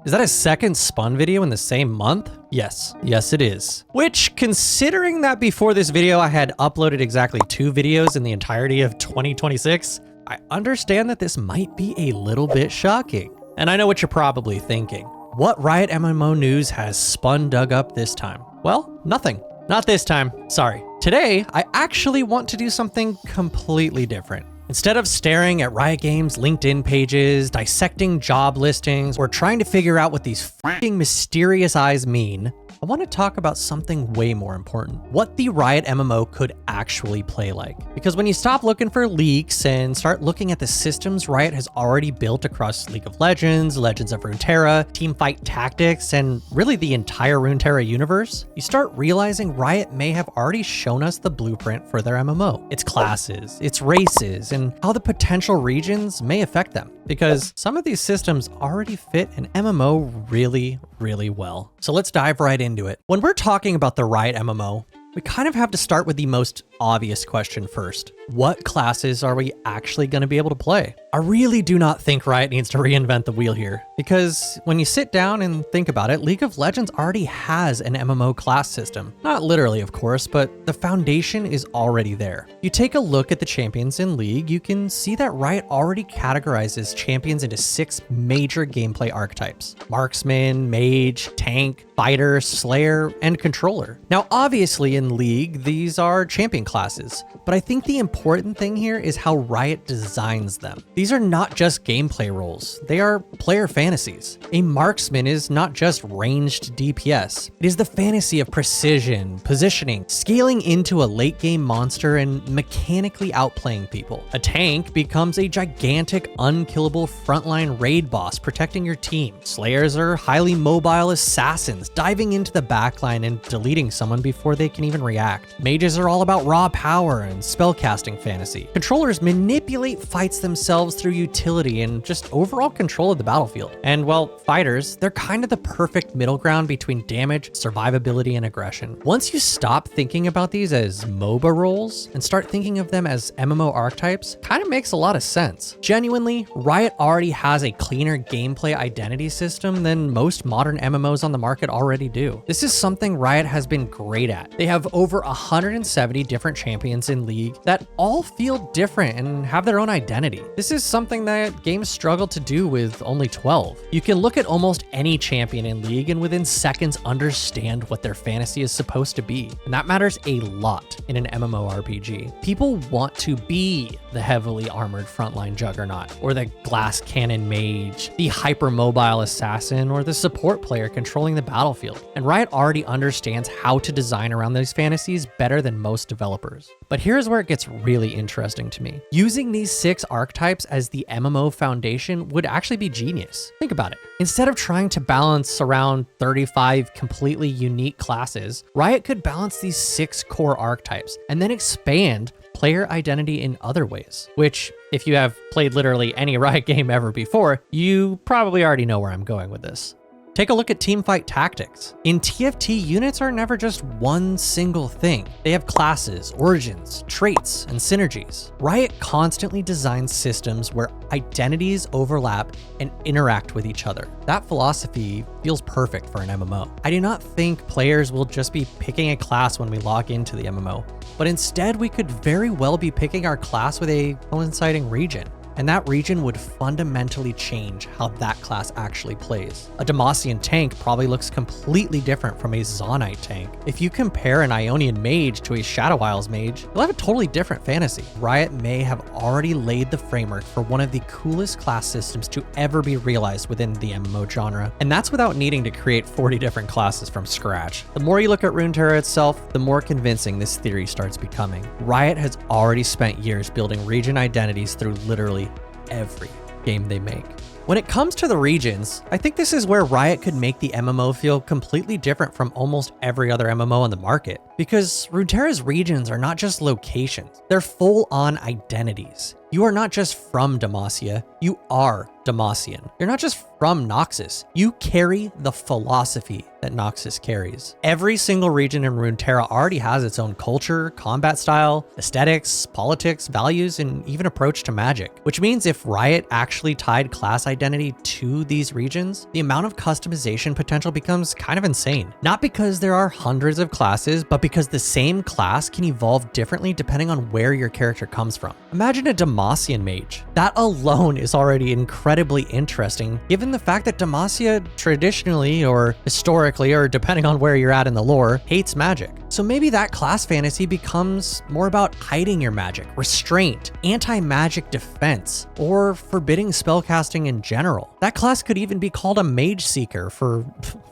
Is that a second spun video in the same month? Yes, it is. Which, considering that before this video I had uploaded exactly 2 videos in the entirety of 2026, I understand that this might be a little bit shocking. And I know what you're probably thinking. What Riot MMO news has spun dug up this time? Well, nothing. Not this time, sorry. Today, I actually want to do something completely different. Instead of staring at Riot Games LinkedIn pages, dissecting job listings, or trying to figure out what these f***ing mysterious eyes mean, I want to talk about something way more important. What the Riot MMO could actually play like. Because when you stop looking for leaks and start looking at the systems Riot has already built across League of Legends, Legends of Runeterra, Teamfight tactics, and really the entire Runeterra universe, you start realizing Riot may have already shown us the blueprint for their MMO. Its classes, its races, and how the potential regions may affect them. Because some of these systems already fit an MMO really, really well. So let's dive right into it. When we're talking about the Riot MMO, we kind of have to start with the most obvious question first. What classes are we actually going to be able to play? I really do not think Riot needs to reinvent the wheel here, because when you sit down and think about it, League of Legends already has an MMO class system. Not literally, of course, but the foundation is already there. You take a look at the champions in League, you can see that Riot already categorizes champions into 6 major gameplay archetypes: Marksman, Mage, Tank, Fighter, Slayer, and Controller. Now, obviously in League, these are champion classes, but I think the important thing here is how Riot designs them. These are not just gameplay roles, they are player fantasies. A marksman is not just ranged DPS, it is the fantasy of precision, positioning, scaling into a late game monster, and mechanically outplaying people. A tank becomes a gigantic, unkillable frontline raid boss protecting your team. Slayers are highly mobile assassins, diving into the backline and deleting someone before they can even react. Mages are all about raw power and spellcasting fantasy. Controllers manipulate fights themselves through utility and just overall control of the battlefield. And well, fighters, they're kind of the perfect middle ground between damage, survivability, and aggression. Once you stop thinking about these as MOBA roles and start thinking of them as MMO archetypes, kind of makes a lot of sense. Genuinely, Riot already has a cleaner gameplay identity system than most modern MMOs on the market already do. This is something Riot has been great at. They have over 170 different champions in League that all feel different and have their own identity. This is something that games struggle to do with only 12. You can look at almost any champion in League and within seconds understand what their fantasy is supposed to be. And that matters a lot in an MMORPG. People want to be the heavily armored frontline juggernaut, or the glass cannon mage, the hypermobile assassin, or the support player controlling the battlefield. And Riot already understands how to design around those fantasies better than most developers. But here's where it gets really interesting to me. Using these 6 archetypes as the MMO foundation would actually be genius. Think about it. Instead of trying to balance around 35 completely unique classes, Riot could balance these 6 core archetypes and then expand player identity in other ways, which, if you have played literally any Riot game ever before, you probably already know where I'm going with this. Take a look at teamfight tactics. In TFT, units are never just one single thing. They have classes, origins, traits, and synergies. Riot constantly designs systems where identities overlap and interact with each other. That philosophy feels perfect for an MMO. I do not think players will just be picking a class when we log into the MMO, but instead we could very well be picking our class with a coinciding region. And that region would fundamentally change how that class actually plays. A Demacian tank probably looks completely different from a Zonite tank. If you compare an Ionian mage to a Shadow Isles mage, you'll have a totally different fantasy. Riot may have already laid the framework for one of the coolest class systems to ever be realized within the MMO genre. And that's without needing to create 40 different classes from scratch. The more you look at Runeterra itself, the more convincing this theory starts becoming. Riot has already spent years building region identities through literally every game they make. When it comes to the regions, I think this is where Riot could make the MMO feel completely different from almost every other MMO on the market. Because Runeterra's regions are not just locations, they're full-on identities. You are not just from Demacia, you are Demacian. You're not just from Noxus, you carry the philosophy that Noxus carries. Every single region in Runeterra already has its own culture, combat style, aesthetics, politics, values, and even approach to magic. Which means if Riot actually tied class identity to these regions, the amount of customization potential becomes kind of insane. Not because there are hundreds of classes, but because the same class can evolve differently depending on where your character comes from. Imagine a Demacian mage. That alone is already incredibly interesting, given the fact that Demacia traditionally or historically, or depending on where you're at in the lore, hates magic. So maybe that class fantasy becomes more about hiding your magic, restraint, anti-magic defense, or forbidding spellcasting in general. That class could even be called a mage seeker for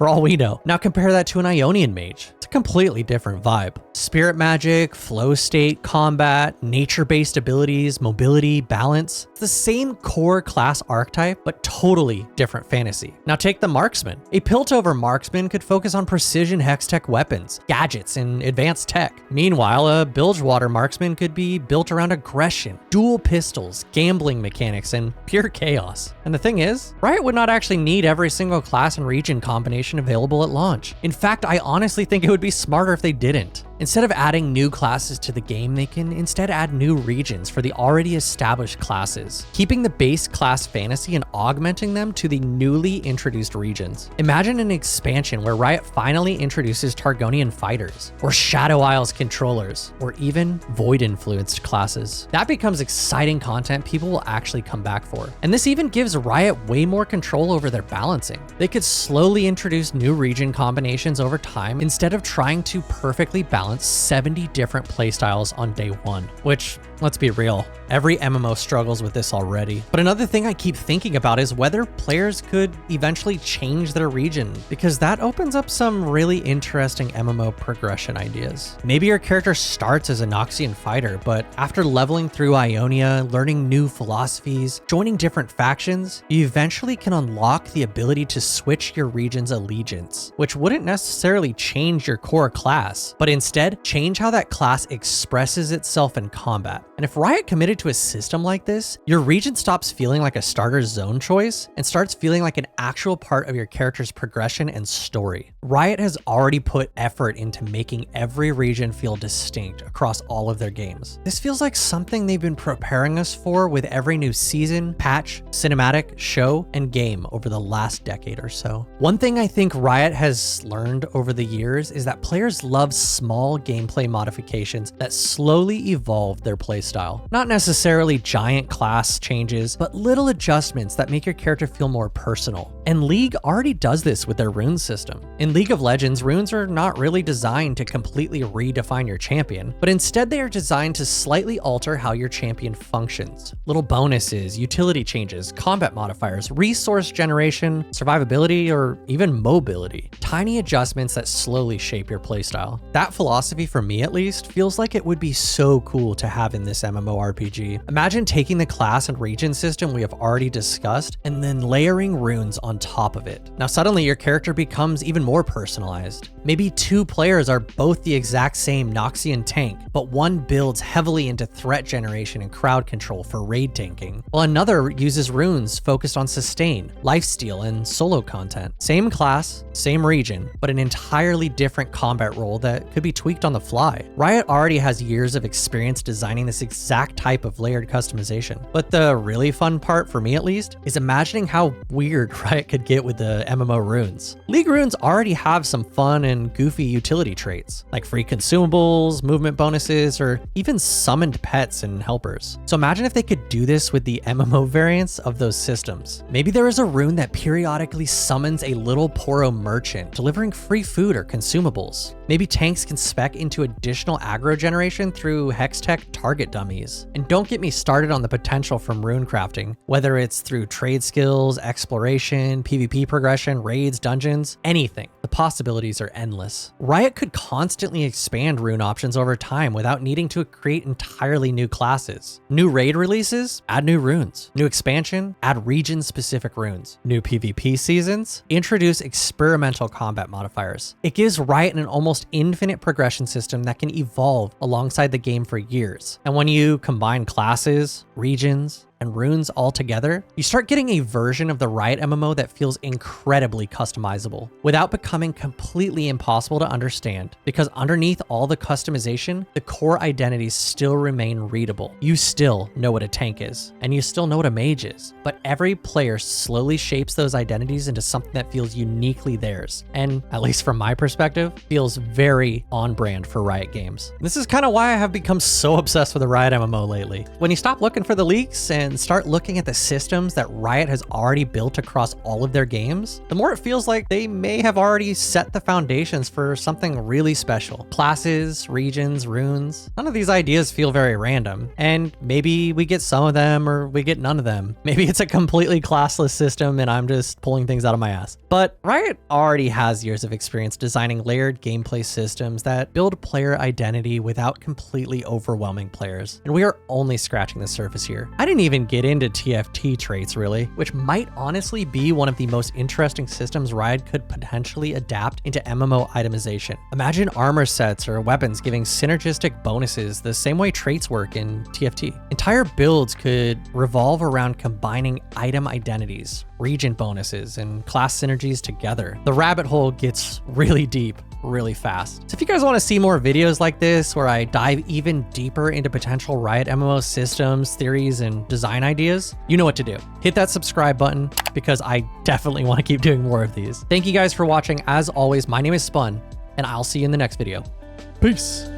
all we know. Now compare that to an Ionian mage. It's a completely different vibe. Spirit magic, flow state, combat, nature-based abilities, mobility, balance. It's the same core class archetype, but totally different fantasy. Now take the marksman. A Piltover marksman could focus on precision hex-tech weapons, gadgets, and advanced tech. Meanwhile, a Bilgewater marksman could be built around aggression, dual pistols, gambling mechanics, and pure chaos. And the thing is, Riot would not actually need every single class and region combination available at launch. In fact, I honestly think it would be smarter if they didn't. Instead of adding new classes to the game, they can instead add new regions for the already established classes, keeping the base class fantasy and augmenting them to the newly introduced regions. Imagine an expansion where Riot finally introduces Targonian fighters, or Shadow Isles controllers, or even Void-influenced classes. That becomes exciting content people will actually come back for. And this even gives Riot way more control over their balancing. They could slowly introduce new region combinations over time instead of trying to perfectly balance 70 different playstyles on day one, which, let's be real, every MMO struggles with this already. But another thing I keep thinking about is whether players could eventually change their region, because that opens up some really interesting MMO progression ideas. Maybe your character starts as a Noxian fighter, but after leveling through Ionia, learning new philosophies, joining different factions, you eventually can unlock the ability to switch your region's allegiance, which wouldn't necessarily change your core class, but instead change how that class expresses itself in combat. And if Riot committed to a system like this, your region stops feeling like a starter zone choice and starts feeling like an actual part of your character's progression and story. Riot has already put effort into making every region feel distinct across all of their games. This feels like something they've been preparing us for with every new season, patch, cinematic, show, and game over the last decade or so. One thing I think Riot has learned over the years is that players love small gameplay modifications that slowly evolve their playstyle. Not necessarily giant class changes, but little adjustments that make your character feel more personal. And League already does this with their rune system. In League of Legends, runes are not really designed to completely redefine your champion, but instead they are designed to slightly alter how your champion functions. Little bonuses, utility changes, combat modifiers, resource generation, survivability, or even mobility. Tiny adjustments that slowly shape your playstyle. That philosophy, for me at least, feels like it would be so cool to have in this MMORPG. Imagine taking the class and region system we have already discussed and then layering runes on top of it. Now suddenly your character becomes even more personalized. Maybe two players are both the exact same Noxian tank, but one builds heavily into threat generation and crowd control for raid tanking, while another uses runes focused on sustain, lifesteal, and solo content. Same class, same region, but an entirely different combat role that could be tweaked on the fly. Riot already has years of experience designing this exact type of layered customization. But the really fun part, for me at least, is imagining how weird Riot could get with the MMO runes. League runes already have some fun and goofy utility traits, like free consumables, movement bonuses, or even summoned pets and helpers. So imagine if they could do this with the MMO variants of those systems. Maybe there is a rune that periodically summons a little Poro merchant, delivering free food or consumables. Maybe tanks can spec into additional aggro generation through Hextech target dummies. And don't get me started on the potential from rune crafting, whether it's through trade skills, exploration, PvP progression, raids, dungeons, anything. The possibilities are endless. Riot could constantly expand rune options over time without needing to create entirely new classes. New raid releases, add new runes. New expansion, add region-specific runes. New PvP seasons, introduce experimental combat modifiers. It gives Riot an almost infinite progression system that can evolve alongside the game for years. And when you combine classes, regions, and runes all together, you start getting a version of the Riot MMO that feels incredibly customizable without becoming completely impossible to understand, because underneath all the customization, the core identities still remain readable. You still know what a tank is, and you still know what a mage is, but every player slowly shapes those identities into something that feels uniquely theirs, and at least from my perspective, feels very on brand for Riot Games. This is kind of why I have become so obsessed with the Riot MMO lately. When you stop looking for the leaks and start looking at the systems that Riot has already built across all of their games, the more it feels like they may have already set the foundations for something really special. Classes, regions, runes, none of these ideas feel very random, and maybe we get some of them or we get none of them. Maybe it's a completely classless system and I'm just pulling things out of my ass. But Riot already has years of experience designing layered gameplay systems that build player identity without completely overwhelming players, and we are only scratching the surface here. I didn't even get into TFT traits really, which might honestly be one of the most interesting systems Riot could potentially adapt into MMO itemization. Imagine armor sets or weapons giving synergistic bonuses the same way traits work in TFT. Entire builds could revolve around combining item identities, region bonuses, and class synergies together. The rabbit hole gets really deep really fast. So if you guys want to see more videos like this where I dive even deeper into potential Riot MMO systems, theories, and design ideas, you know what to do. Hit that subscribe button because I definitely want to keep doing more of these. Thank you guys for watching. As always, my name is Spun, and I'll see you in the next video. Peace.